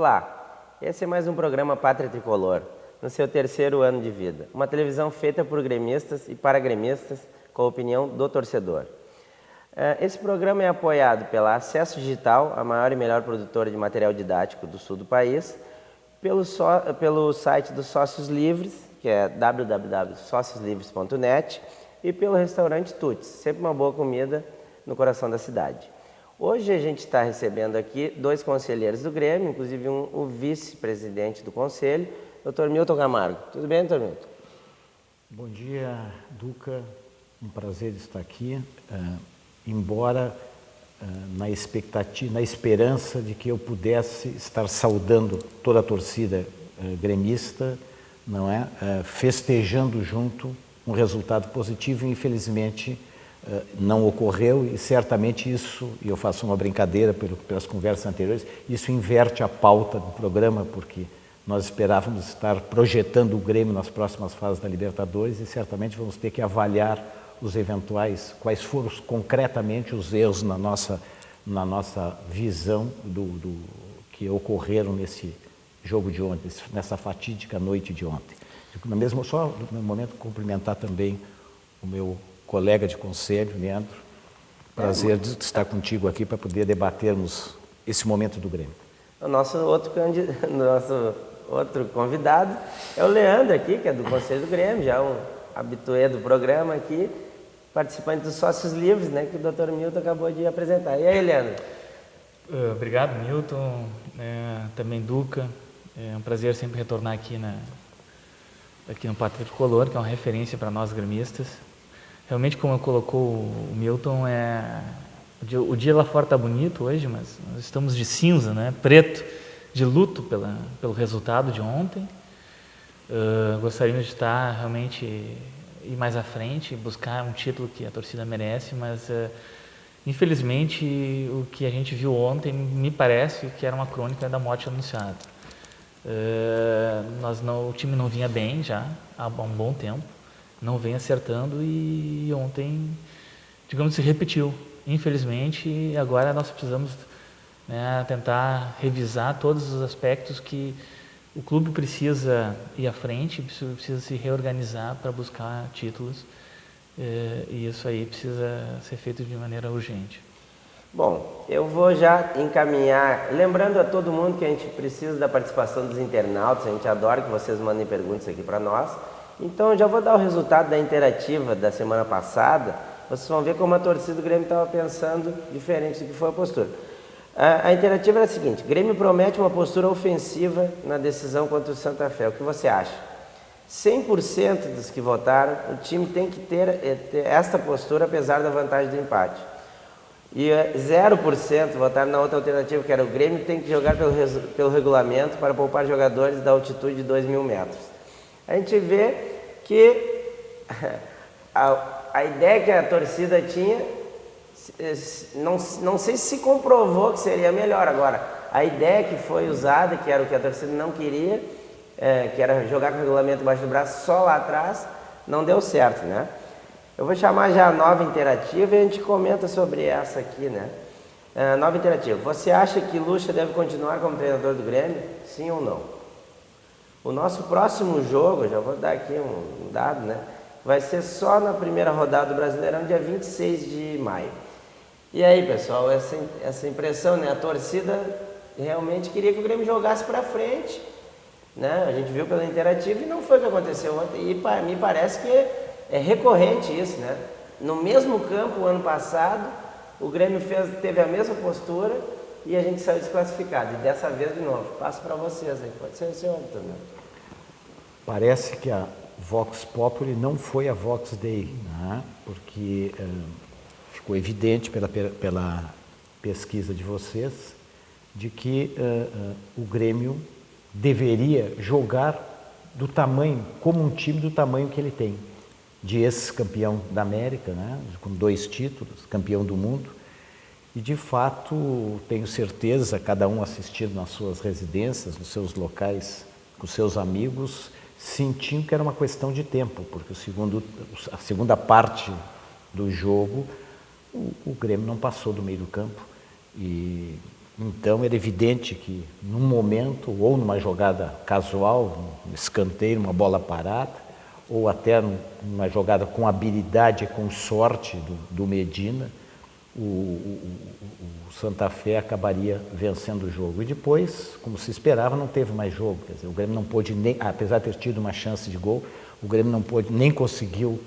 Olá, esse é mais um programa Pátria Tricolor, no seu terceiro ano de vida. Uma televisão feita por gremistas e para gremistas, com a opinião do torcedor. Esse programa é apoiado pela Acesso Digital, a maior e melhor produtora de material didático do sul do país, pelo site dos Sócios Livres, que é www.socioslivres.net, e pelo restaurante Tuts, sempre uma boa comida no coração da cidade. Hoje a gente está recebendo aqui dois conselheiros do Grêmio, inclusive o vice-presidente do conselho, Dr. Milton Camargo. Tudo bem, Dr. Milton? Bom dia, Duca. Um prazer estar aqui, embora na expectativa, na esperança de que eu pudesse estar saudando toda a torcida gremista, não é? Festejando junto um resultado positivo, e infelizmente não ocorreu, e certamente isso, e eu faço uma brincadeira pelas conversas anteriores, isso inverte a pauta do programa, porque nós esperávamos estar projetando o Grêmio nas próximas fases da Libertadores e certamente vamos ter que avaliar os eventuais, quais foram concretamente os erros na nossa visão do que ocorreram nesse jogo de ontem, nessa fatídica noite de ontem. Só no momento cumprimentar também o meu colega de conselho, Leandro. Prazer de estar contigo aqui para poder debatermos esse momento do Grêmio. O nosso outro convidado é o Leandro aqui, que é do Conselho do Grêmio, já um habitué do programa aqui, participante dos Sócios Livres, né, que o Dr. Milton acabou de apresentar. E aí, Leandro? Obrigado, Milton, também Duca. É um prazer sempre retornar aqui no Pátria Tricolor, que é uma referência para nós gremistas. Realmente, como colocou o Milton, o dia lá fora está bonito hoje, mas nós estamos de cinza, né? Preto, de luto pelo resultado de ontem. Gostaríamos de estar realmente ir mais à frente, buscar um título que a torcida merece, mas infelizmente o que a gente viu ontem me parece que era uma crônica da morte anunciada. O time não vinha bem já há um bom tempo, não vem acertando e ontem, digamos, se repetiu. Infelizmente, e agora nós precisamos tentar revisar todos os aspectos que o clube precisa ir à frente, precisa se reorganizar para buscar títulos, e isso aí precisa ser feito de maneira urgente. Bom, eu vou já encaminhar, lembrando a todo mundo que a gente precisa da participação dos internautas, a gente adora que vocês mandem perguntas aqui para nós. Então eu já vou dar o resultado da interativa da semana passada, vocês vão ver como a torcida do Grêmio estava pensando diferente do que foi a postura. A interativa era a seguinte: Grêmio promete uma postura ofensiva na decisão contra o Santa Fé. O que você acha? 100% dos que votaram, o time tem que ter esta postura apesar da vantagem do empate. E 0% votaram na outra alternativa, que era o Grêmio tem que jogar pelo regulamento para poupar jogadores da altitude de 2.000 metros. A gente vê que a ideia que a torcida tinha, não sei se comprovou que seria melhor. Agora, a ideia que foi usada, que era o que a torcida não queria, que era jogar com o regulamento embaixo do braço só lá atrás, não deu certo, né? Eu vou chamar já a nova interativa e a gente comenta sobre essa aqui, né? Nova interativa. Você acha que Lucha deve continuar como treinador do Grêmio? Sim ou não? O nosso próximo jogo, já vou dar aqui um dado, né? Vai ser só na primeira rodada do Brasileirão, dia 26 de maio. E aí, pessoal, essa impressão, né? A torcida realmente queria que o Grêmio jogasse para frente, né? A gente viu pela interativa e não foi o que aconteceu ontem. E me parece que é recorrente isso, né? No mesmo campo, ano passado, o Grêmio teve a mesma postura e a gente saiu desclassificado. E dessa vez, de novo, passo para vocês aí. Pode ser o senhor também. Parece que a Vox Populi não foi a Vox Dei, né? Porque ficou evidente pela pesquisa de vocês de que o Grêmio deveria jogar do tamanho, como um time do tamanho que ele tem, de ex-campeão da América, né? Com 2 títulos, campeão do mundo. E, de fato, tenho certeza, cada um assistindo nas suas residências, nos seus locais, com seus amigos, sentiam que era uma questão de tempo, porque a segunda parte do jogo, o Grêmio não passou do meio do campo e Então era evidente que num momento, ou numa jogada casual, um escanteio, uma bola parada, ou até numa jogada com habilidade e com sorte do Medina, o Santa Fé acabaria vencendo o jogo. E depois, como se esperava, não teve mais jogo. Quer dizer, o Grêmio não pôde nem, apesar de ter tido uma chance de gol, o Grêmio não pôde, nem conseguiu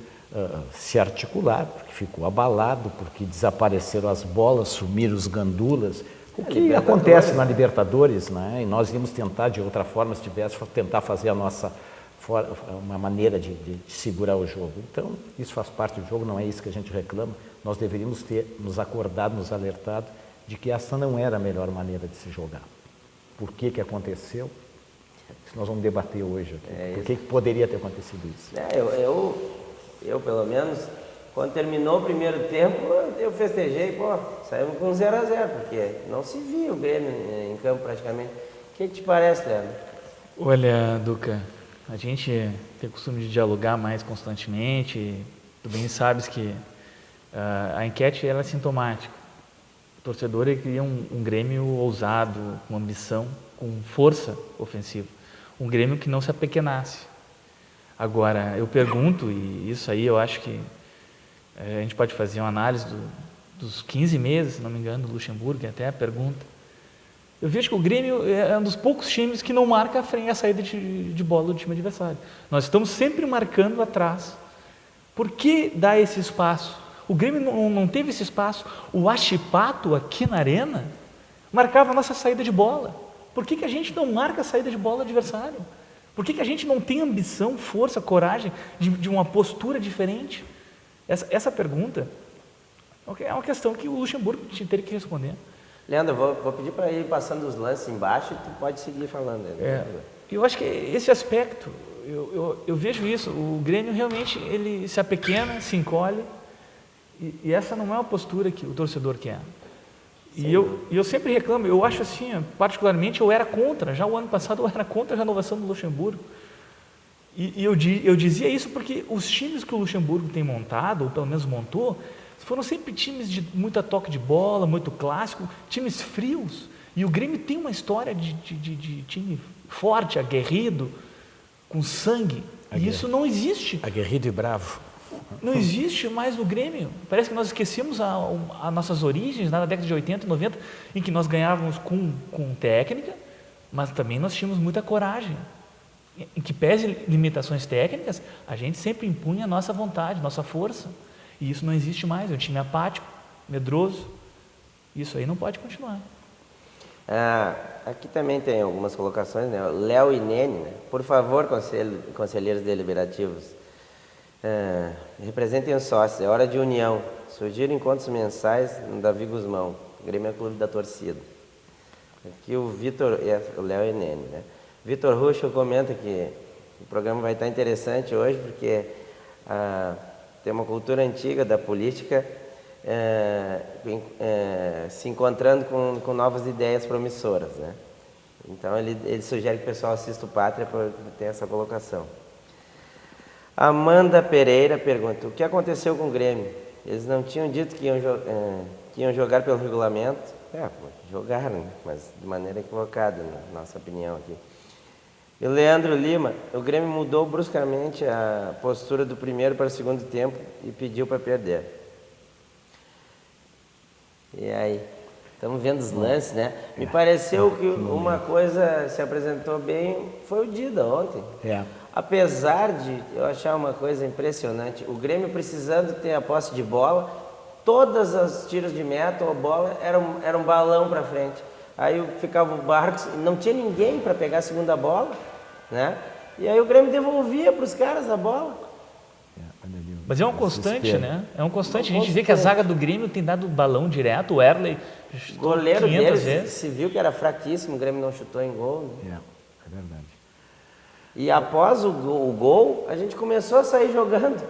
se articular, porque ficou abalado, porque desapareceram as bolas, sumiram os gandulas. O que acontece na Libertadores, né? E nós íamos tentar de outra forma, se tivesse, tentar fazer uma maneira de segurar o jogo. Então, isso faz parte do jogo, não é isso que a gente reclama. Nós deveríamos ter nos acordado, nos alertado de que essa não era a melhor maneira de se jogar. Por que que aconteceu? Isso nós vamos debater hoje aqui. Por que que poderia ter acontecido isso? Eu, pelo menos, quando terminou o primeiro tempo, eu festejei, saímos com 0-0, porque não se via o Grêmio em campo praticamente. O que te parece, Leandro? Olha, Duca, a gente tem o costume de dialogar mais constantemente. Tu bem sabes que a enquete ela é sintomática. O torcedor ele queria um Grêmio ousado, com ambição, com força ofensiva. Um Grêmio que não se apequenasse. Agora, eu pergunto, e isso aí eu acho que a gente pode fazer uma análise dos 15 meses, se não me engano, do Luxemburgo, até a pergunta. Eu vejo que o Grêmio é um dos poucos times que não marca a saída de bola do time adversário. Nós estamos sempre marcando atrás. Por que dar esse espaço? O Grêmio não teve esse espaço. O Achipato, aqui na arena, marcava a nossa saída de bola. Por que a gente não marca a saída de bola do adversário? Por que a gente não tem ambição, força, coragem de uma postura diferente? Essa pergunta é uma questão que o Luxemburgo teria que responder. Leandro, vou pedir para ir passando os lances embaixo e tu pode seguir falando. Eu acho que esse aspecto, eu vejo isso, o Grêmio realmente ele se apequena, se encolhe, e essa não é uma postura que o torcedor quer. E eu sempre reclamo, eu acho assim, particularmente eu era contra, já o ano passado eu era contra a renovação do Luxemburgo. E eu dizia isso porque os times que o Luxemburgo tem montado, ou pelo menos montou, foram sempre times de muita toque de bola, muito clássico, times frios. E o Grêmio tem uma história de time forte, aguerrido, com sangue. E isso não existe. Aguerrido e bravo. Não existe mais no Grêmio. Parece que nós esquecemos as nossas origens na década de 80 e 90, em que nós ganhávamos com técnica, mas também nós tínhamos muita coragem. Em que pese limitações técnicas, a gente sempre impunha a nossa vontade, nossa força. E isso não existe mais. É um time apático, medroso. Isso aí não pode continuar. Aqui também tem algumas colocações, né? Léo e Nene, né? Por favor, conselheiros deliberativos, representem os sócios, é hora de união. Sugiro encontros mensais no Davi Guzmão, Grêmio é Clube da Torcida. Aqui o Vitor, o Léo e Nene, né? Vitor Ruxo comenta que o programa vai estar interessante hoje, porque tem uma cultura antiga da política se encontrando com novas ideias promissoras, né? Então ele sugere que o pessoal assista o Pátria para ter essa colocação. Amanda Pereira pergunta: o que aconteceu com o Grêmio? Eles não tinham dito que iam jogar pelo regulamento? Jogaram, né? Mas de maneira equivocada, na nossa opinião aqui. E o Leandro Lima: o Grêmio mudou bruscamente a postura do primeiro para o segundo tempo e pediu para perder. E aí? Estamos vendo os lances, né? Me pareceu que uma coisa se apresentou bem, foi o Dida ontem. Apesar de eu achar uma coisa impressionante, o Grêmio precisando ter a posse de bola, todas as tiros de meta ou bola era um balão para frente. Aí ficava o Barcos, não tinha ninguém para pegar a segunda bola, né? E aí o Grêmio devolvia para os caras a bola. Mas é um constante, né? É um constante. A gente vê que a zaga do Grêmio tem dado balão direto, o Erley o goleiro deles se viu que era fraquíssimo, o Grêmio não chutou em gol, né? É verdade. E após o gol, a gente começou a sair jogando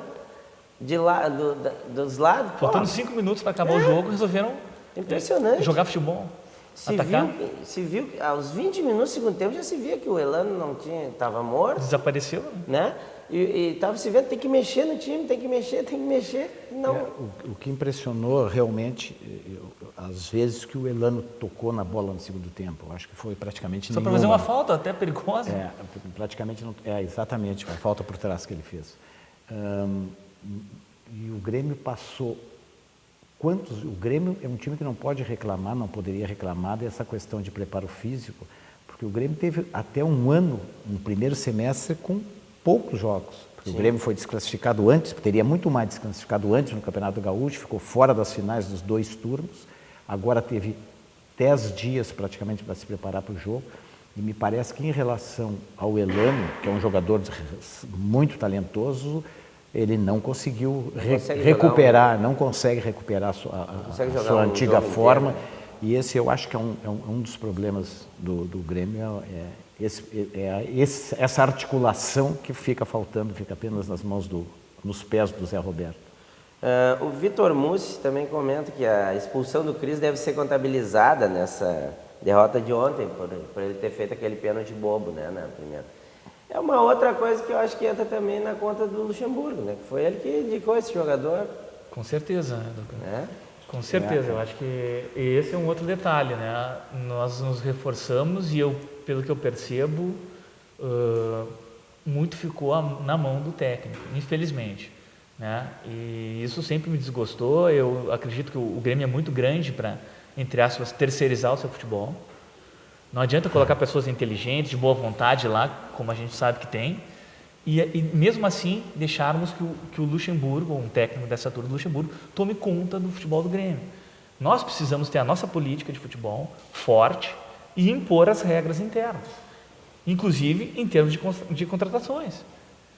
dos lados. Faltando 5 minutos para acabar o jogo, resolveram impressionante. Jogar futebol. Se viu que aos 20 minutos do segundo tempo já se via que o Elano não estava morto. Desapareceu. Né? E tava se vendo, tem que mexer no time, tem que mexer. Não. O que impressionou realmente, às vezes que o Elano tocou na bola no segundo tempo, eu acho que foi praticamente Só para nenhuma. fazer uma falta até perigosa. Praticamente não. Exatamente, a falta por trás que ele fez. E o Grêmio passou. O Grêmio é um time que não pode reclamar, não poderia reclamar dessa questão de preparo físico, porque o Grêmio teve até um ano, um primeiro semestre com poucos jogos. Porque o Grêmio foi desclassificado antes, teria muito mais desclassificado antes no Campeonato Gaúcho, ficou fora das finais dos 2 turnos, agora teve 10 dias praticamente para se preparar para o jogo, e me parece que em relação ao Elano, que é um jogador muito talentoso, ele não conseguiu recuperar, não consegue recuperar a sua antiga forma, inteiro. E esse eu acho que é um dos problemas do Grêmio, essa articulação que fica faltando, fica apenas nos pés do Zé Roberto. O Vitor Mussi também comenta que a expulsão do Cris deve ser contabilizada nessa derrota de ontem, por ele ter feito aquele pênalti bobo, né, na primeira. É uma outra coisa que eu acho que entra também na conta do Luxemburgo, né, que foi ele que indicou esse jogador. Com certeza, né, Lucas? Com certeza, eu acho que esse é um outro detalhe, né? Nós nos reforçamos e pelo que eu percebo, muito ficou na mão do técnico, infelizmente, né? E isso sempre me desgostou. Eu acredito que o Grêmio é muito grande para, entre aspas, terceirizar o seu futebol. Não adianta colocar pessoas inteligentes, de boa vontade lá, como a gente sabe que tem, e mesmo assim deixarmos que o Luxemburgo, um técnico dessa turma do Luxemburgo, tome conta do futebol do Grêmio. Nós precisamos ter a nossa política de futebol forte e impor as regras internas, inclusive em termos de contratações.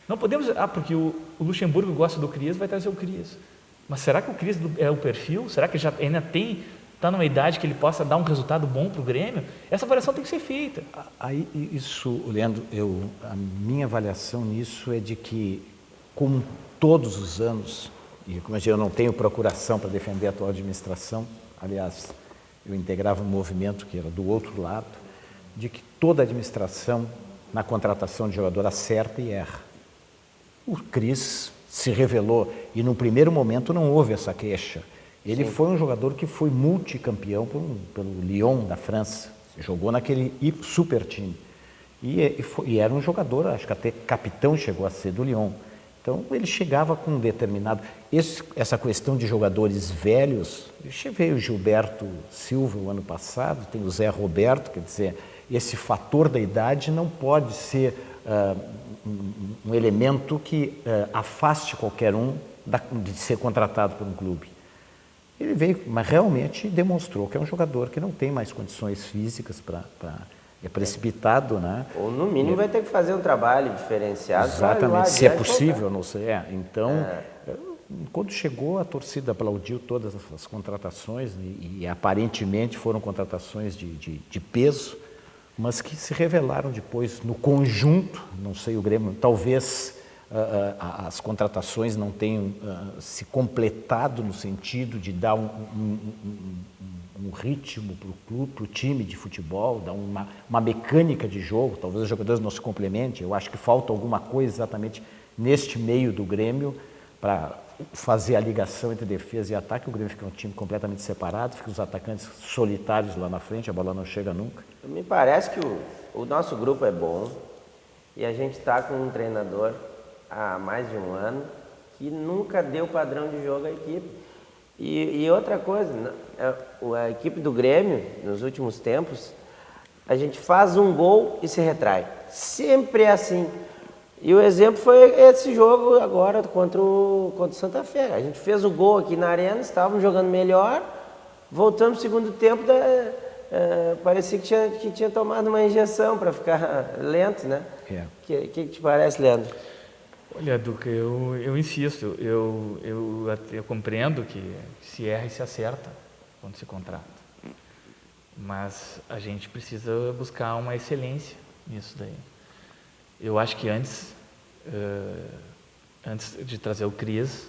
Não podemos... porque o Luxemburgo gosta do Cris, vai trazer o Cris. Mas será que o Cris é o perfil? Será que já ainda está numa idade que ele possa dar um resultado bom para o Grêmio? Essa avaliação tem que ser feita. Aí, isso, Leandro, a minha avaliação nisso é de que, como todos os anos, e como eu não tenho procuração para defender a atual administração, aliás, eu integrava um movimento que era do outro lado, de que toda administração, na contratação de jogador, acerta e erra. O Cris se revelou, e no primeiro momento não houve essa queixa. Ele foi um jogador que foi multicampeão pelo Lyon da França, jogou naquele super time. E era um jogador, acho que até capitão chegou a ser do Lyon. Então ele chegava com um determinado... Essa questão de jogadores velhos, veio o Gilberto Silva o ano passado, tem o Zé Roberto, quer dizer, esse fator da idade não pode ser um elemento que afaste qualquer um de ser contratado por um clube. Ele veio, mas realmente demonstrou que é um jogador que não tem mais condições físicas é precipitado, né? Ou no mínimo vai ter que fazer um trabalho diferenciado. Exatamente, se é possível, não sei. Então, quando chegou, a torcida aplaudiu todas as contratações e aparentemente foram contratações de peso, mas que se revelaram depois no conjunto, não sei, o Grêmio, talvez... as contratações não tenham se completado no sentido de dar um ritmo para o clube, para o time de futebol, dar uma mecânica de jogo, talvez os jogadores não se complementem. Eu acho que falta alguma coisa exatamente neste meio do Grêmio para fazer a ligação entre defesa e ataque. O Grêmio fica um time completamente separado, fica os atacantes solitários lá na frente, a bola não chega nunca. Me parece que o nosso grupo é bom e a gente está com um treinador há mais de um ano que nunca deu padrão de jogo à equipe. E outra coisa, a equipe do Grêmio, nos últimos tempos, a gente faz um gol e se retrai. Sempre é assim. E o exemplo foi esse jogo agora contra o Santa Fé. A gente fez o gol aqui na arena, estávamos jogando melhor, voltamos no segundo tempo, parecia que tinha tomado uma injeção para ficar lento, né? O que te parece, Leandro? Olha, Duca, eu insisto, eu compreendo que se erra e se acerta quando se contrata, mas a gente precisa buscar uma excelência nisso daí. Eu acho que antes de trazer o Cris,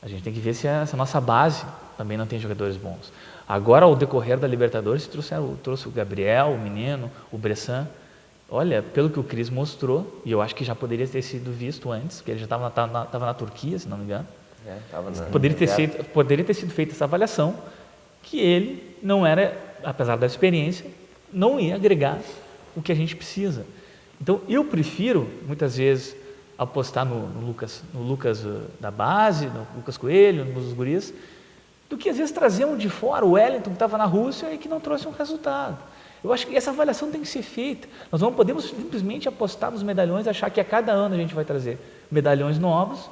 a gente tem que ver se essa nossa base também não tem jogadores bons. Agora, ao decorrer da Libertadores, trouxe o Gabriel, o menino, o Bressan, Olha, pelo que o Cris mostrou, e eu acho que já poderia ter sido visto antes, porque ele já estava na Turquia, se não me engano. Poderia ter sido feita essa avaliação, que ele não era, apesar da experiência, não ia agregar o que a gente precisa. Então, eu prefiro, muitas vezes, apostar no Lucas da base, no Lucas Coelho, nos guris, do que às vezes trazer um de fora, o Wellington, que estava na Rússia e que não trouxe um resultado. Eu acho que essa avaliação tem que ser feita. Nós não podemos simplesmente apostar nos medalhões, achar que a cada ano a gente vai trazer medalhões novos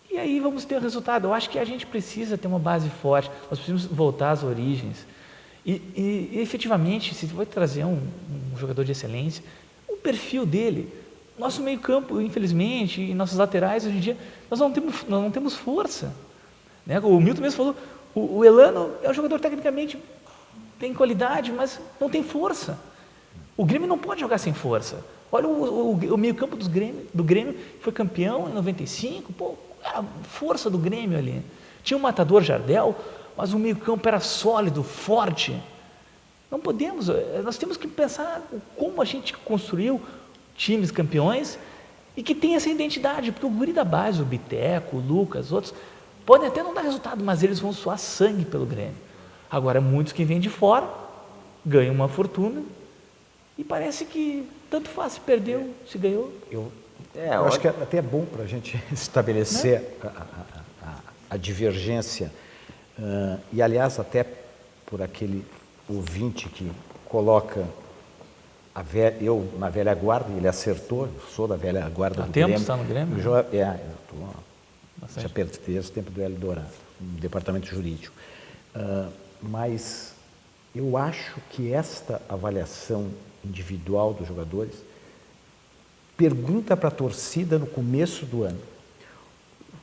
e aí vamos ter o resultado. Eu acho que a gente precisa ter uma base forte, nós precisamos voltar às origens. E efetivamente, se vai trazer um jogador de excelência, o perfil dele, nosso meio campo, infelizmente, e nossos laterais, hoje em dia, nós não temos força. Né? O Milton mesmo falou, o Elano é um jogador tecnicamente, tem qualidade, mas não tem força. O Grêmio não pode jogar sem força. Olha o meio campo do Grêmio, foi campeão em 95, era a força do Grêmio ali. Tinha o Matador Jardel, mas o meio campo era sólido, forte. Não podemos, nós temos que pensar como a gente construiu times campeões e que tem essa identidade, porque o guri da base, o Biteco, o Lucas, outros, podem até não dar resultado, mas eles vão suar sangue pelo Grêmio. Agora, muitos que vêm de fora, ganham uma fortuna e parece que tanto faz, se perdeu, se ganhou. Eu acho que até é bom para a gente estabelecer a divergência. E, aliás, até por aquele ouvinte que coloca eu na velha guarda, ele acertou, eu sou da velha guarda do Grêmio. Há tempo está no Grêmio? Já pertence o tempo do Hélio Dourado, no departamento jurídico. Mas eu acho que esta avaliação individual dos jogadores pergunta para a torcida no começo do ano.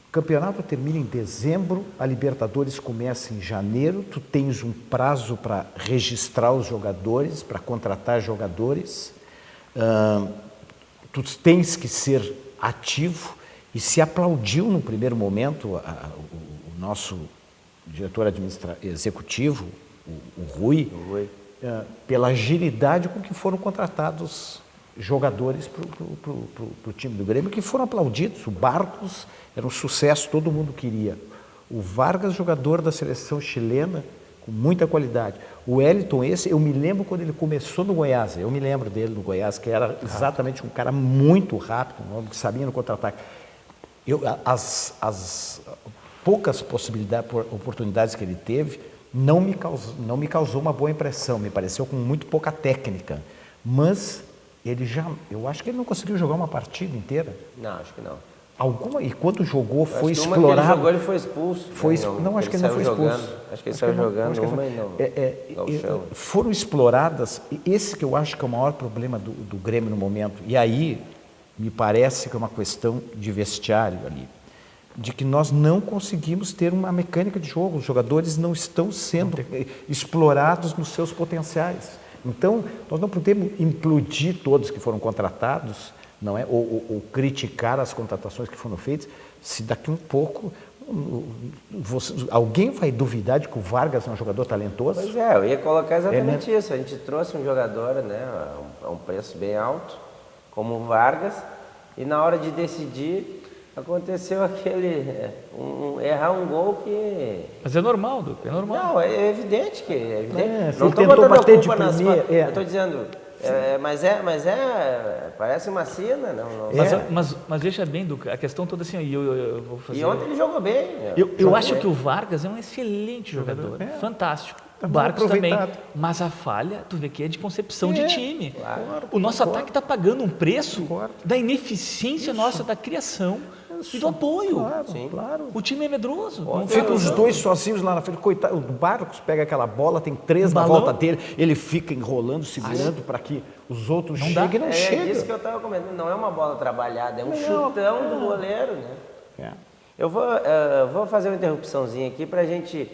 O campeonato termina em dezembro, a Libertadores começa em janeiro, tu tens um prazo para registrar os jogadores, para contratar jogadores, tu tens que ser ativo, e se aplaudiu no primeiro momento o nosso diretor executivo, o Rui, pela agilidade com que foram contratados jogadores para o time do Grêmio, que foram aplaudidos. O Barcos era um sucesso, todo mundo queria. O Vargas, jogador da seleção chilena, com muita qualidade. O Wellington, eu me lembro quando ele começou no Goiás, eu me lembro dele no Goiás, que era exatamente um cara muito rápido, um homem que sabia no contra-ataque. As poucas oportunidades que ele teve, não me causou uma boa impressão, me pareceu com muito pouca técnica, mas eu acho que ele não conseguiu jogar uma partida inteira. Não, acho que não. E quando jogou, foi acho que explorado. Uma que ele jogou, ele foi expulso. Não, acho que ele não foi expulso. Acho que ele saiu jogando uma e não. Foram exploradas, esse que eu acho que é o maior problema do Grêmio no momento. E aí, me parece que é uma questão de vestiário ali, de que nós não conseguimos ter uma mecânica de jogo, os jogadores não estão sendo explorados nos seus potenciais. Então, nós não podemos implodir todos que foram contratados, não é? Ou criticar as contratações que foram feitas, se daqui um pouco alguém vai duvidar de que o Vargas é um jogador talentoso? Pois é, eu ia colocar exatamente isso. A gente trouxe um jogador, né, a um preço bem alto, como o Vargas, e na hora de decidir, aconteceu errar um gol que... Mas é normal, Duque, é normal. Não, é evidente que é evidente. Não estou botando a culpa nas Eu estou dizendo, mas parece uma cena, não. Mas veja bem, Duque, a questão toda assim, eu vou fazer... E ontem ele jogou bem. Eu acho que o Vargas é um excelente jogador, fantástico. O Barcos também, mas a falha, tu vê que é de concepção de time. Claro, o nosso ataque está pagando um preço da ineficiência nossa da criação e do apoio. Claro. O time é medroso. Fica os dois sozinhos lá na frente. Coitado, o Barcos pega aquela bola, tem 3 na volta dele, ele fica enrolando, segurando para que os outros cheguem e não chegam. É isso que eu estava comentando, não é uma bola trabalhada, é um chutão do goleiro, né? Eu vou fazer uma interrupçãozinha aqui para a gente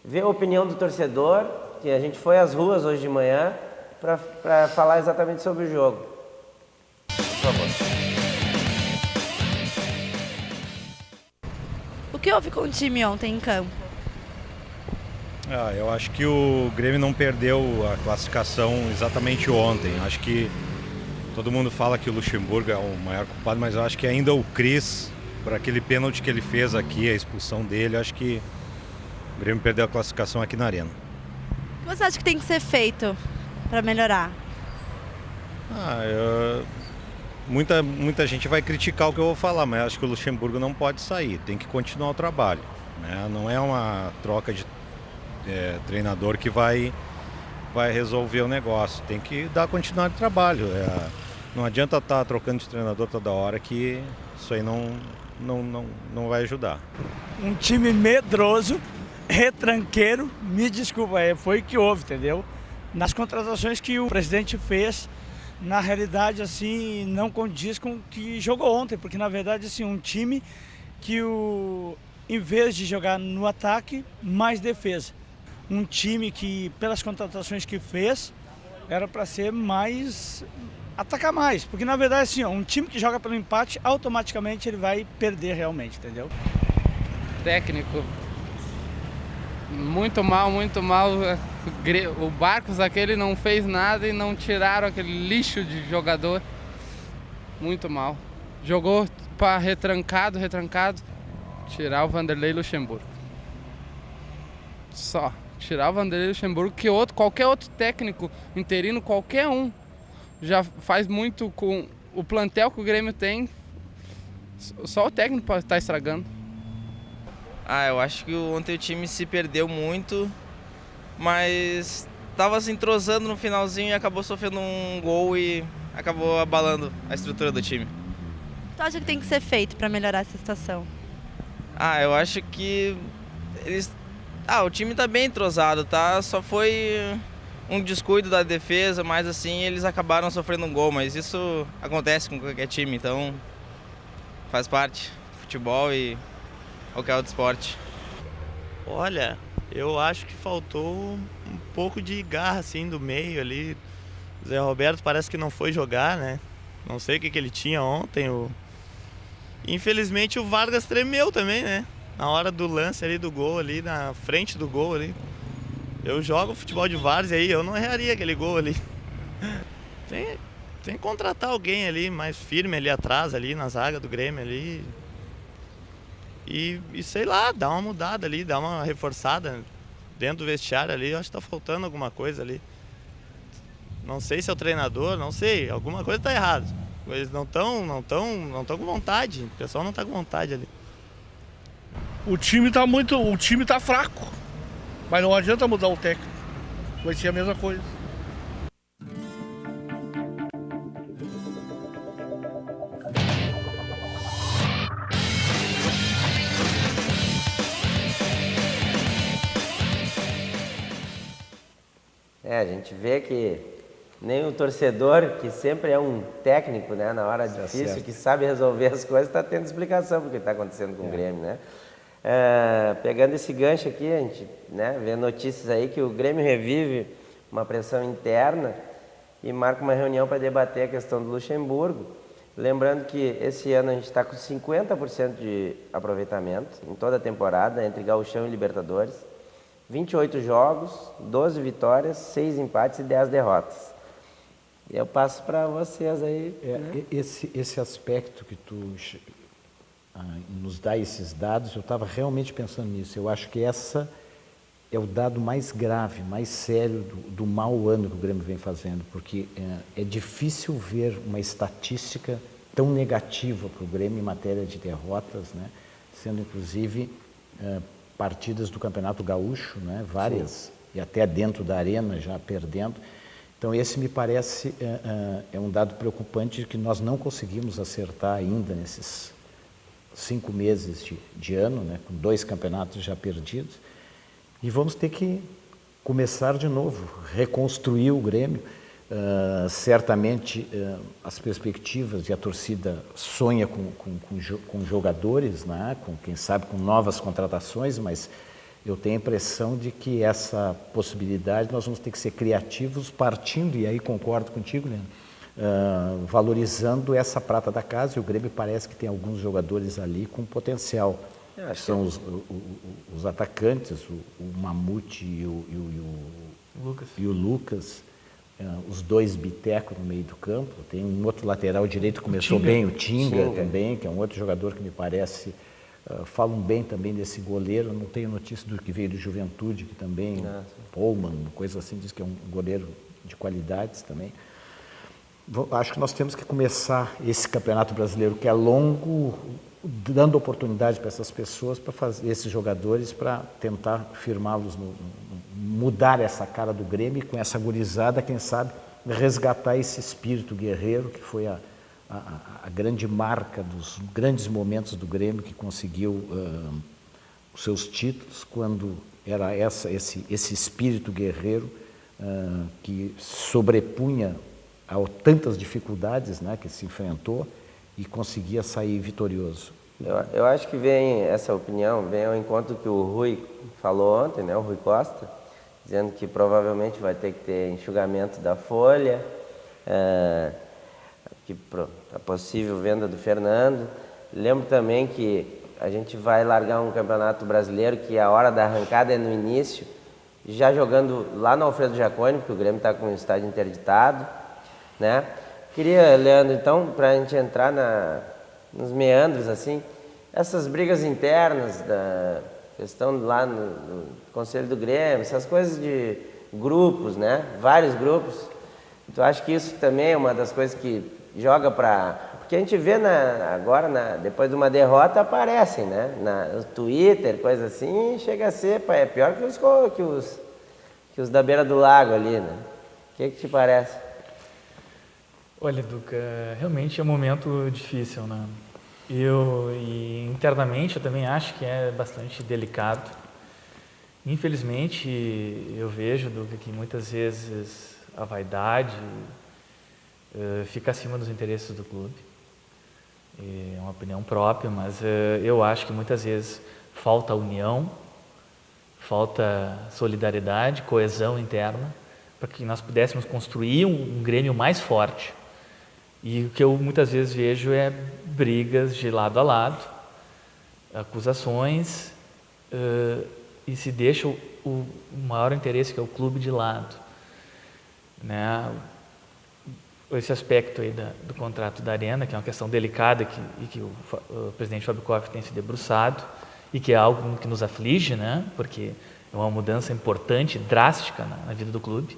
ver a opinião do torcedor, que a gente foi às ruas hoje de manhã para falar exatamente sobre o jogo. Por favor. O que houve com o time ontem em campo? Eu acho que o Grêmio não perdeu a classificação exatamente ontem. Acho que Todo mundo fala que o Luxemburgo é o maior culpado, mas eu acho que ainda o Cris, por aquele pênalti que ele fez aqui, a expulsão dele, eu acho que o Grêmio perdeu a classificação aqui na Arena. O que você acha que tem que ser feito para melhorar? Muita gente vai criticar o que eu vou falar, mas eu acho que o Luxemburgo não pode sair, tem que continuar o trabalho, né? Não é uma troca de treinador que vai resolver o negócio, tem que dar continuidade de trabalho. Não adianta estar trocando de treinador toda hora, que isso aí não vai ajudar. Um time medroso, retranqueiro, me desculpa, foi o que houve, entendeu? Nas contratações que o presidente fez, na realidade, assim, não condiz com o que jogou ontem, porque na verdade, assim, um time que em vez de jogar no ataque, mais defesa. Um time que, pelas contratações que fez, era para ser mais, atacar mais, porque na verdade, assim, um time que joga pelo empate, automaticamente ele vai perder realmente, entendeu? Técnico, muito mal, muito mal. O Barcos aquele não fez nada e não tiraram aquele lixo de jogador. Muito mal. Jogou para retrancado. Tirar o Vanderlei Luxemburgo. Só. Tirar o Vanderlei Luxemburgo, que qualquer outro técnico interino, qualquer um, já faz muito com o plantel que o Grêmio tem. Só o técnico pode estar estragando. Eu acho que ontem o time se perdeu muito, mas estava se entrosando no finalzinho e acabou sofrendo um gol e acabou abalando a estrutura do time. O que você acha que tem que ser feito para melhorar essa situação? Eu acho que o time está bem entrosado, tá? Só foi um descuido da defesa, mas assim eles acabaram sofrendo um gol, mas isso acontece com qualquer time, então faz parte do futebol e qualquer outro esporte. Olha, eu acho que faltou um pouco de garra assim do meio ali. O Zé Roberto parece que não foi jogar, né? Não sei o que ele tinha ontem. Infelizmente o Vargas tremeu também, né? Na hora do lance ali do gol, ali na frente do gol ali. Eu jogo futebol de várzea aí, eu não erraria aquele gol ali. Tem que contratar alguém ali mais firme ali atrás, ali na zaga do Grêmio ali. E sei lá, dar uma mudada ali, dar uma reforçada dentro do vestiário ali. Eu acho que tá faltando alguma coisa ali. Não sei se é o treinador, não sei, alguma coisa tá errada. Eles não tão com vontade, o pessoal não tá com vontade ali. O time tá fraco, mas não adianta mudar o técnico, vai ser a mesma coisa. A gente vê que nem o torcedor, que sempre é um técnico, né, na hora difícil, que sabe resolver as coisas, está tendo explicação porque está acontecendo com o Grêmio, né? Pegando esse gancho aqui, a gente, né, vê notícias aí que o Grêmio revive uma pressão interna e marca uma reunião para debater a questão do Luxemburgo. Lembrando que esse ano a gente está com 50% de aproveitamento em toda a temporada, entre Gauchão e Libertadores. 28 jogos, 12 vitórias, 6 empates e 10 derrotas. E eu passo para vocês aí. Né? Esse aspecto que tu nos dá esses dados, eu estava realmente pensando nisso. Eu acho que essa é o dado mais grave, mais sério do mau ano que o Grêmio vem fazendo, porque é difícil ver uma estatística tão negativa para o Grêmio em matéria de derrotas, né? Sendo inclusive partidas do Campeonato Gaúcho, né? Várias, sim, e até dentro da arena já perdendo. Então esse me parece é um dado preocupante que nós não conseguimos acertar ainda nesses 5 meses de ano, né? Com 2 campeonatos já perdidos. E vamos ter que começar de novo, reconstruir o Grêmio. Certamente as perspectivas e a torcida sonha com jogadores, né? Com, quem sabe com novas contratações, mas eu tenho a impressão de que essa possibilidade nós vamos ter que ser criativos partindo, e aí concordo contigo, Leandro, valorizando essa prata da casa, e o Grêmio parece que tem alguns jogadores ali com potencial. São os atacantes, o Mamute e o Lucas. os dois bitecos no meio do campo. Tem um outro lateral direito que começou bem, o Tinga também, que é um outro jogador que me parece... falam bem também desse goleiro, não tenho notícia do que veio do Juventude, que também, Pullman, coisa assim, diz que é um goleiro de qualidades também. Acho que nós temos que começar esse Campeonato Brasileiro, que é longo, dando oportunidade para essas pessoas, para fazer esses jogadores, para tentar firmá-los, mudar essa cara do Grêmio e com essa gurizada, quem sabe, resgatar esse espírito guerreiro que foi a grande marca dos grandes momentos do Grêmio, que conseguiu os seus títulos, quando era esse espírito guerreiro que sobrepunha a tantas dificuldades, né, que se enfrentou e conseguia sair vitorioso. Eu acho que vem essa opinião, vem ao encontro que o Rui falou ontem, né, o Rui Costa, dizendo que provavelmente vai ter que ter enxugamento da folha, que a possível venda do Fernando. Lembro também que a gente vai largar um campeonato brasileiro que a hora da arrancada é no início, já jogando lá no Alfredo Jaconi, porque o Grêmio está com o estádio interditado, né? Queria, Leandro, então, para a gente entrar nos meandros, assim, essas brigas internas da questão lá no Conselho do Grêmio, essas coisas de grupos, né? Vários grupos. Então, acho que isso também é uma das coisas que joga para... Porque a gente vê agora, depois de uma derrota, aparecem, né? No Twitter, coisa assim, chega a ser... É pior que os da beira do lago ali, né? O que te parece? Olha, Duca, realmente é um momento difícil, né? E internamente eu também acho que é bastante delicado. Infelizmente, eu vejo, Duca, que muitas vezes a vaidade fica acima dos interesses do clube. É uma opinião própria, mas eu acho que muitas vezes falta união, falta solidariedade, coesão interna, para que nós pudéssemos construir um Grêmio mais forte. E o que eu muitas vezes vejo é brigas de lado a lado, acusações, e se deixa o maior interesse, que é o clube, de lado, né? Esse aspecto aí do contrato da Arena, que é uma questão delicada e que o presidente Fábio Koff tem se debruçado, e que é algo que nos aflige, né? Porque é uma mudança importante, drástica na vida do clube.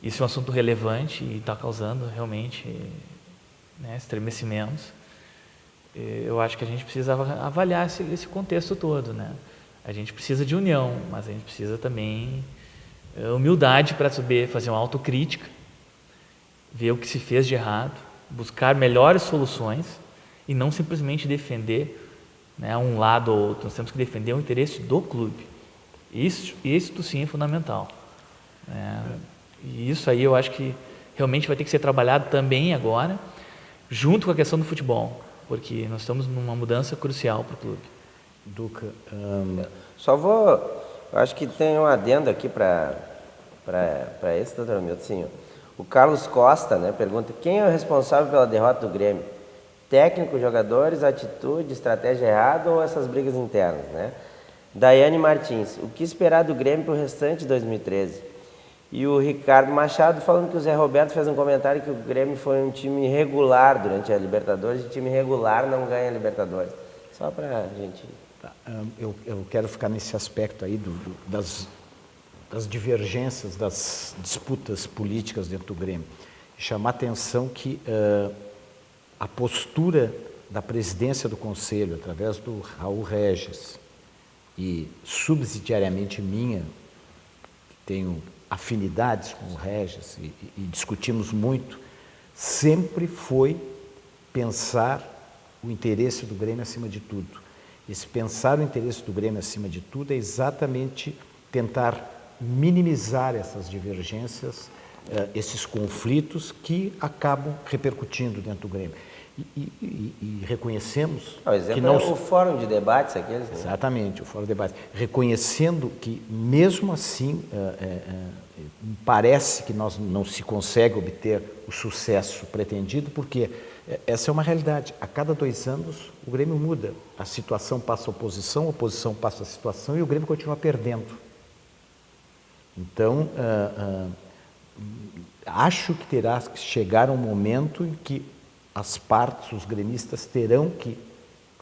Isso é um assunto relevante e está causando realmente, né, estremecimentos. Eu acho que a gente precisa avaliar esse contexto todo, né? A gente precisa de união, mas a gente precisa também humildade para saber fazer uma autocrítica, ver o que se fez de errado, buscar melhores soluções e não simplesmente defender, né, um lado ou outro. Nós temos que defender o interesse do clube. Isso sim é fundamental, né? E isso aí eu acho que realmente vai ter que ser trabalhado também agora, junto com a questão do futebol, porque nós estamos numa mudança crucial para o clube. Duca, eu acho que tem um adendo aqui para esse, doutor Milton. Sim, o Carlos Costa, né, pergunta: quem é o responsável pela derrota do Grêmio? Técnico, jogadores, atitude, estratégia errada ou essas brigas internas, né? Daiane Martins: o que esperar do Grêmio para o restante de 2013? E o Ricardo Machado falando que o Zé Roberto fez um comentário que o Grêmio foi um time irregular durante a Libertadores, e time irregular não ganha a Libertadores. Só para a gente... Eu quero ficar nesse aspecto aí das divergências, das disputas políticas dentro do Grêmio. Chamar a atenção que a postura da presidência do Conselho, através do Raul Regis, e subsidiariamente minha, tenho afinidades com o Regis e discutimos muito, sempre foi pensar o interesse do Grêmio acima de tudo. Esse pensar o interesse do Grêmio acima de tudo é exatamente tentar minimizar essas divergências, esses conflitos que acabam repercutindo dentro do Grêmio. E reconhecemos... O exemplo é o fórum de debates aqueles, né? Exatamente, o fórum de debates. Reconhecendo que, mesmo assim, parece que nós não se consegue obter o sucesso pretendido, porque essa é uma realidade. A cada 2 anos, o Grêmio muda. A situação passa a oposição passa a situação e o Grêmio continua perdendo. Então, acho que terá que chegar um momento em que as partes, os gremistas, terão que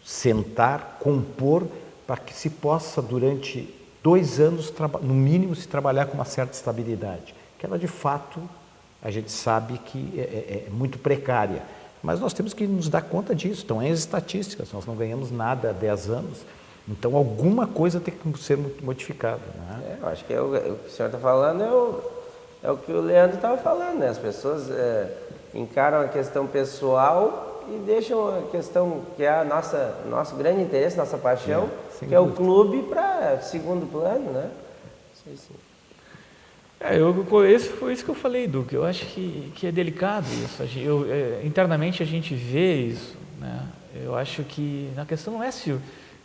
sentar, compor, para que se possa, durante 2 anos, no mínimo, se trabalhar com uma certa estabilidade. Que ela, de fato, a gente sabe que é muito precária. Mas nós temos que nos dar conta disso. Então, é as estatísticas, nós não ganhamos nada há 10 anos. Então, alguma coisa tem que ser modificada. Né? Eu acho que o que o senhor está falando é o que o Leandro estava falando, né? As pessoas encaram a questão pessoal e deixam a questão que é nosso grande interesse, nossa paixão, que é o clube, para segundo plano, né? Não sei se... Foi isso que eu falei, Duque. Eu acho que é delicado isso. Internamente a gente vê isso, né? Eu acho que a questão não é se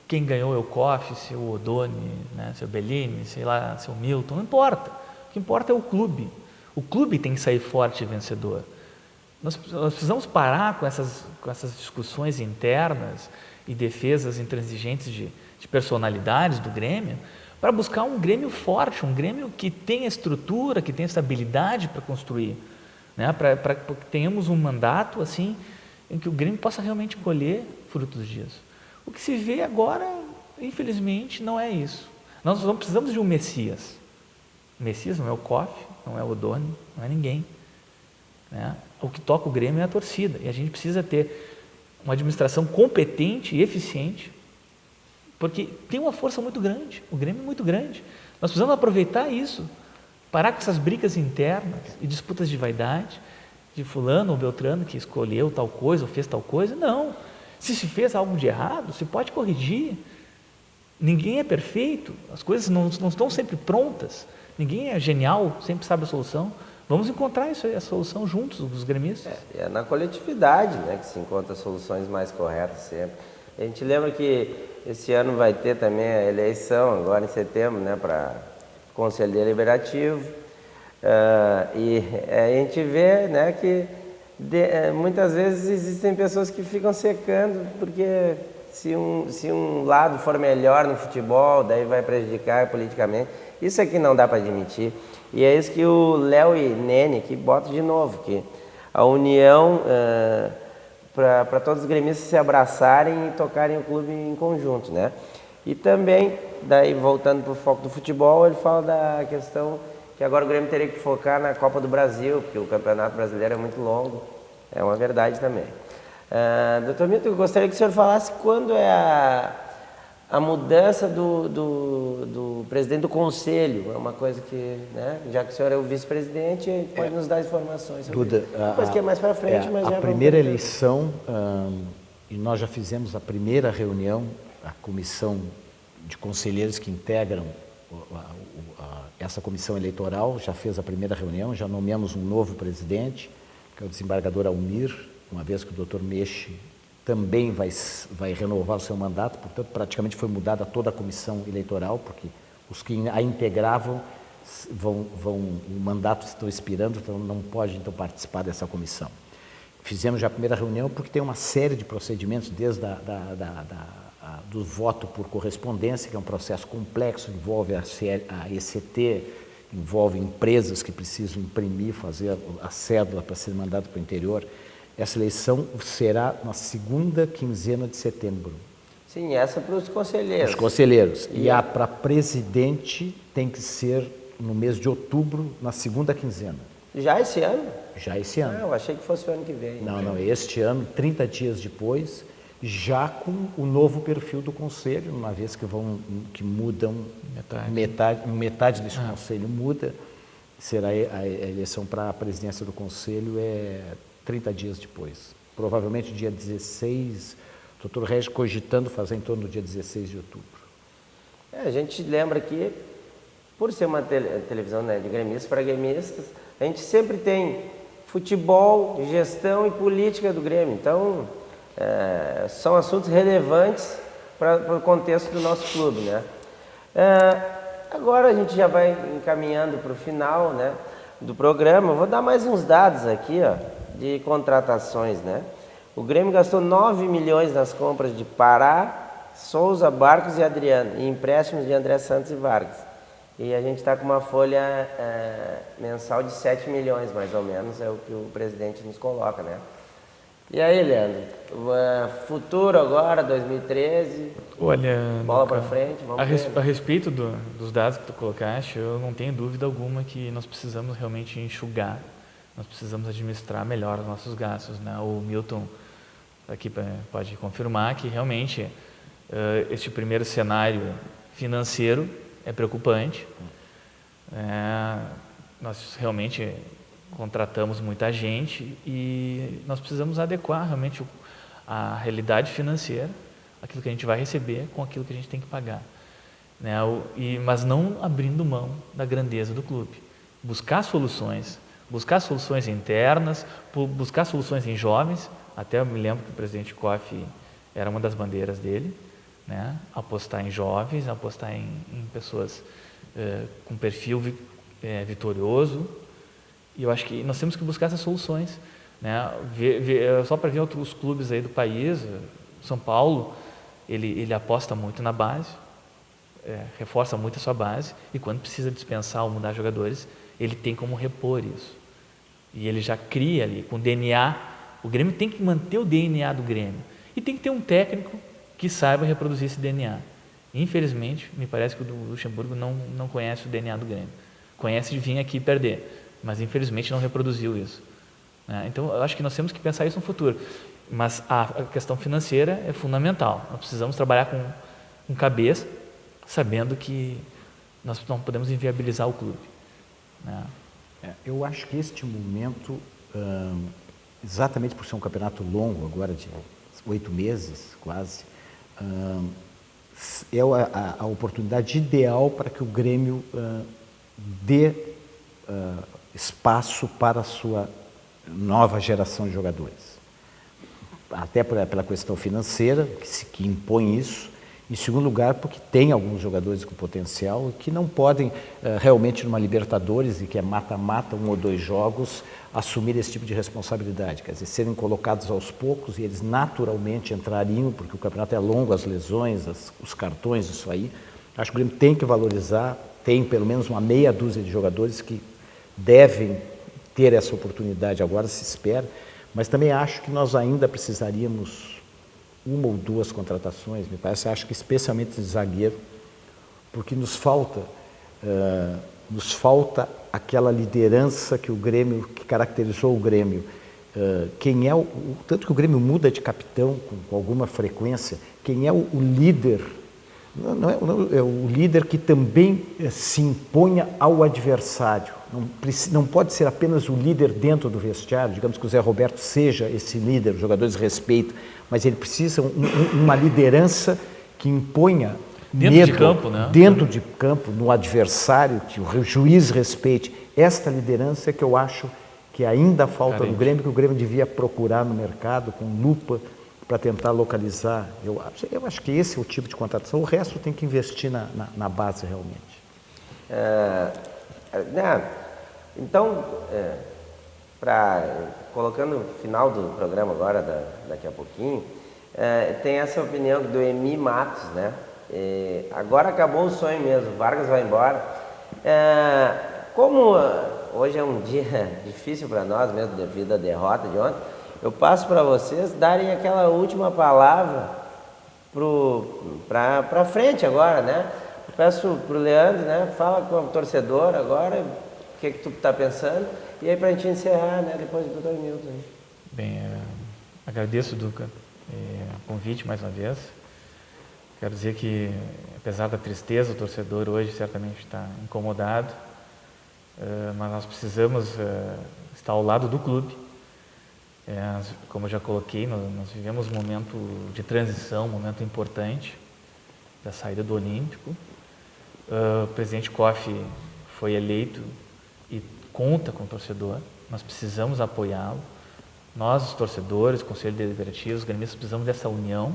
quem ganhou é o Koff, se o Odoni, né? Se o Bellini, sei lá, se o Milton, não importa. O que importa é o clube. O clube tem que sair forte e vencedor. Nós precisamos parar com essas discussões internas e defesas intransigentes de personalidades do Grêmio, para buscar um Grêmio forte, um Grêmio que tenha estrutura, que tenha estabilidade para construir, né? Para que tenhamos um mandato assim, em que o Grêmio possa realmente colher frutos disso. O que se vê agora, infelizmente, não é isso. Nós não precisamos de um Messias. O Messias não é o Koff, não é o Odoni, não é ninguém. Né? O que toca o Grêmio é a torcida, e a gente precisa ter uma administração competente e eficiente, porque tem uma força muito grande, o Grêmio é muito grande. Nós precisamos aproveitar isso, parar com essas brigas internas e disputas de vaidade, de fulano ou beltrano que escolheu tal coisa ou fez tal coisa. Não, se fez algo de errado, se pode corrigir. Ninguém é perfeito, as coisas não estão sempre prontas, ninguém é genial, sempre sabe a solução. Vamos encontrar a solução juntos, os gremistas. É na coletividade, né, que se encontra soluções mais corretas sempre. A gente lembra que esse ano vai ter também a eleição, agora em setembro, né, para Conselho Deliberativo. E a gente vê, né, que muitas vezes existem pessoas que ficam secando, porque se um lado for melhor no futebol, daí vai prejudicar politicamente. Isso aqui não dá para admitir. E é isso que o Léo e Nene que botam de novo, que a união para todos os gremistas se abraçarem e tocarem o clube em conjunto, né? E também, daí voltando para o foco do futebol, ele fala da questão que agora o Grêmio teria que focar na Copa do Brasil, porque o Campeonato Brasileiro é muito longo. É uma verdade também. Doutor Milton, eu gostaria que o senhor falasse quando é a mudança do presidente do conselho. É uma coisa que, né, já que o senhor é o vice-presidente, pode nos dar informações sobre Duda, isso. Depois que é mais para frente, mas já a primeira eleição, e nós já fizemos a primeira reunião, a comissão de conselheiros que integram essa comissão eleitoral, já fez a primeira reunião, já nomeamos um novo presidente, que é o desembargador Almir, uma vez que o doutor Meche também vai renovar o seu mandato, portanto, praticamente foi mudada toda a comissão eleitoral, porque os que a integravam o mandato está expirando, então não pode então participar dessa comissão. Fizemos já a primeira reunião porque tem uma série de procedimentos, desde do voto por correspondência, que é um processo complexo, envolve a ECT, envolve empresas que precisam imprimir, fazer a cédula para ser mandado para o interior. Essa eleição será na segunda quinzena de setembro. Sim, essa para os conselheiros. Os conselheiros. E a para presidente tem que ser no mês de outubro, na segunda quinzena. Já esse ano? Já esse ano. Eu achei que fosse o ano que vem. Não, este ano, 30 dias depois, já com o novo perfil do conselho, uma vez que mudam metade desse conselho muda, será a eleição para a presidência do conselho 30 dias depois. Provavelmente dia 16, o doutor Regis cogitando fazer em torno do dia 16 de outubro. A gente lembra que, por ser uma televisão, né, de gremistas para gremistas, a gente sempre tem futebol, gestão e política do Grêmio. Então, são assuntos relevantes para o contexto do nosso clube, né? Agora a gente já vai encaminhando para o final, né, do programa. Eu vou dar mais uns dados aqui, ó, de contratações, né? O Grêmio gastou 9 milhões nas compras de Pará, Souza, Barcos e Adriano, e empréstimos de André Santos e Vargas. E a gente está com uma folha mensal de 7 milhões, mais ou menos, é o que o presidente nos coloca, né? E aí, Leandro, futuro agora, 2013, Olha, bola para frente, vamos ver. A respeito dos dados que tu colocaste, eu não tenho dúvida alguma que nós precisamos realmente enxugar, nós precisamos administrar melhor os nossos gastos, né? O Milton aqui pode confirmar que realmente este primeiro cenário financeiro é preocupante. Nós realmente contratamos muita gente e nós precisamos adequar realmente a realidade financeira, aquilo que a gente vai receber com aquilo que a gente tem que pagar, né? Mas não abrindo mão da grandeza do clube. Buscar soluções internas, buscar soluções em jovens. Até eu me lembro que o presidente Koff era uma das bandeiras dele, né? Apostar em jovens, apostar em pessoas com perfil vitorioso. E eu acho que nós temos que buscar essas soluções, né? Só para ver outros clubes aí do país, São Paulo, ele aposta muito na base, reforça muito a sua base, e quando precisa dispensar ou mudar jogadores, ele tem como repor isso. E ele já cria ali, com o DNA, o Grêmio tem que manter o DNA do Grêmio. E tem que ter um técnico que saiba reproduzir esse DNA. Infelizmente, me parece que o Luxemburgo não conhece o DNA do Grêmio. Conhece de vir aqui perder, mas infelizmente não reproduziu isso, né? Então, eu acho que nós temos que pensar isso no futuro. Mas a questão financeira é fundamental. Nós precisamos trabalhar com cabeça, sabendo que nós não podemos inviabilizar o clube, né? Eu acho que este momento, exatamente por ser um campeonato longo, agora de 8 meses quase, é a oportunidade ideal para que o Grêmio dê espaço para a sua nova geração de jogadores. Até pela questão financeira, que impõe isso. Em segundo lugar, porque tem alguns jogadores com potencial que não podem realmente numa Libertadores, e que é mata-mata, 1 ou 2 jogos, assumir esse tipo de responsabilidade. Quer dizer, serem colocados aos poucos e eles naturalmente entrariam, porque o campeonato é longo, as lesões, os cartões, isso aí. Acho que o Grêmio tem que valorizar, tem pelo menos uma meia dúzia de jogadores que devem ter essa oportunidade agora, se espera, mas também acho que nós ainda precisaríamos 1 ou 2 contratações, me parece, acho que especialmente de zagueiro, porque nos falta aquela liderança que caracterizou o Grêmio. Tanto que o Grêmio muda de capitão com alguma frequência, quem é o líder? É o líder que também se imponha ao adversário. Não pode ser apenas o líder dentro do vestiário, digamos que o Zé Roberto seja esse líder, os jogadores respeitam, mas ele precisa uma liderança que imponha dentro de campo, né? Dentro de campo, no adversário, que o juiz respeite. Esta liderança é que eu acho que ainda falta no Grêmio, que o Grêmio devia procurar no mercado com lupa para tentar localizar. Eu acho que esse é o tipo de contratação. O resto tem que investir na base realmente. Então, colocando o final do programa agora, daqui a pouquinho, tem essa opinião do Emi Matos, né? Agora acabou o sonho mesmo, Vargas vai embora. Como hoje é um dia difícil para nós mesmo, devido à derrota de ontem, eu passo para vocês darem aquela última palavra para frente agora, né? Eu peço para o Leandro, né? Fala com o torcedor agora, o que tu está pensando, e aí para a gente encerrar, né? Depois do Dr. Milton. Bem, agradeço, Duca, o convite mais uma vez. Quero dizer que, apesar da tristeza, o torcedor hoje certamente está incomodado, mas nós precisamos estar ao lado do clube. Como eu já coloquei, nós vivemos um momento de transição, um momento importante da saída do Olímpico. O presidente Koff foi eleito e conta com o torcedor, nós precisamos apoiá-lo. Nós, os torcedores, Conselho Deliberativo, os gremistas, precisamos dessa união.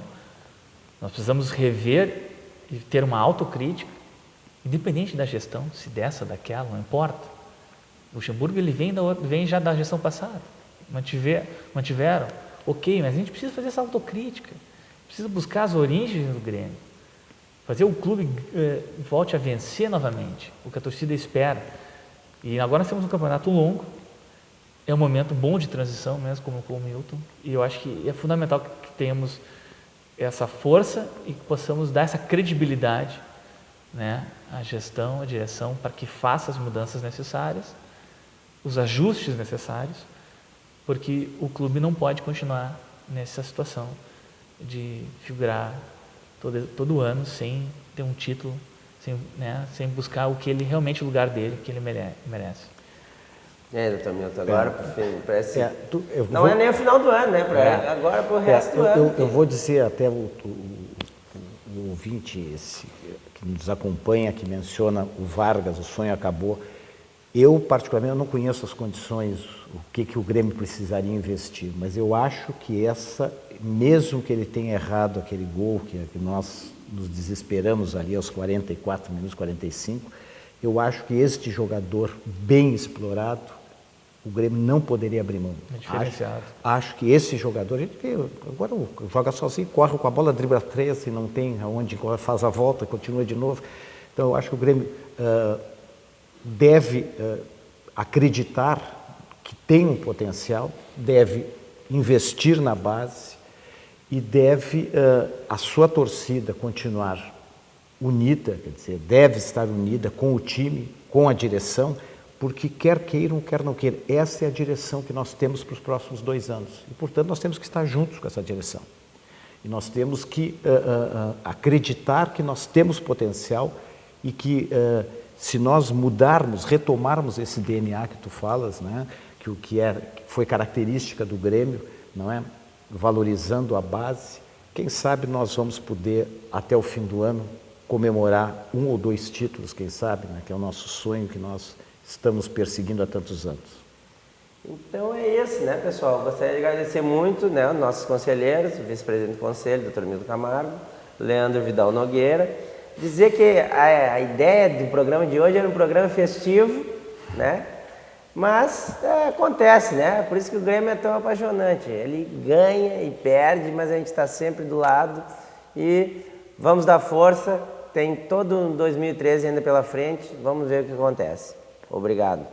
Nós precisamos rever e ter uma autocrítica, independente da gestão, se dessa, daquela, não importa. O Luxemburgo ele vem já da gestão passada, mantiveram, ok, mas a gente precisa fazer essa autocrítica, precisa buscar as origens do Grêmio. fazer o clube volte a vencer novamente, o que a torcida espera. E agora nós temos um campeonato longo, é um momento bom de transição mesmo, como o Milton, e eu acho que é fundamental que tenhamos essa força e que possamos dar essa credibilidade, né, à gestão, à direção, para que faça as mudanças necessárias, os ajustes necessários, porque o clube não pode continuar nessa situação de figurar todo ano sem ter um título, sem buscar o que ele realmente, o lugar dele, que ele merece. E aí, doutor Milton, agora parece... não vou... é nem o final do ano, né? Agora para o resto do ano. Eu vou dizer até o ouvinte que nos acompanha, que menciona o Vargas, o sonho acabou. Eu, particularmente, não conheço as condições, o que o Grêmio precisaria investir, mas eu acho que mesmo que ele tenha errado aquele gol, que nós nos desesperamos ali aos 44 minutos, 45, eu acho que este jogador bem explorado, o Grêmio não poderia abrir mão. É diferenciado. Acho que esse jogador, agora joga sozinho, corre com a bola, dribla 3 e não tem aonde, faz a volta, continua de novo. Então eu acho que o Grêmio deve acreditar que tem um potencial, deve investir na base e deve a sua torcida continuar unida, quer dizer, deve estar unida com o time, com a direção, porque quer queiram, quer não queiram, essa é a direção que nós temos para os próximos 2 anos. E, portanto, nós temos que estar juntos com essa direção. E nós temos que acreditar que nós temos potencial e que se nós mudarmos, retomarmos esse DNA que tu falas, né, que foi característica do Grêmio, não é? Valorizando a base, quem sabe nós vamos poder, até o fim do ano, comemorar 1 ou 2 títulos, quem sabe, né, que é o nosso sonho que nós estamos perseguindo há tantos anos. Então é isso, né, pessoal? Gostaria de agradecer muito, né, os nossos conselheiros, o vice-presidente do conselho, Dr. Milton Camargo, Leandro Vidal Nogueira. Dizer que a ideia do programa de hoje era um programa festivo, né? Mas acontece, né? Por isso que o Grêmio é tão apaixonante. Ele ganha e perde, mas a gente está sempre do lado e vamos dar força. Tem todo 2013 ainda pela frente. Vamos ver o que acontece. Obrigado.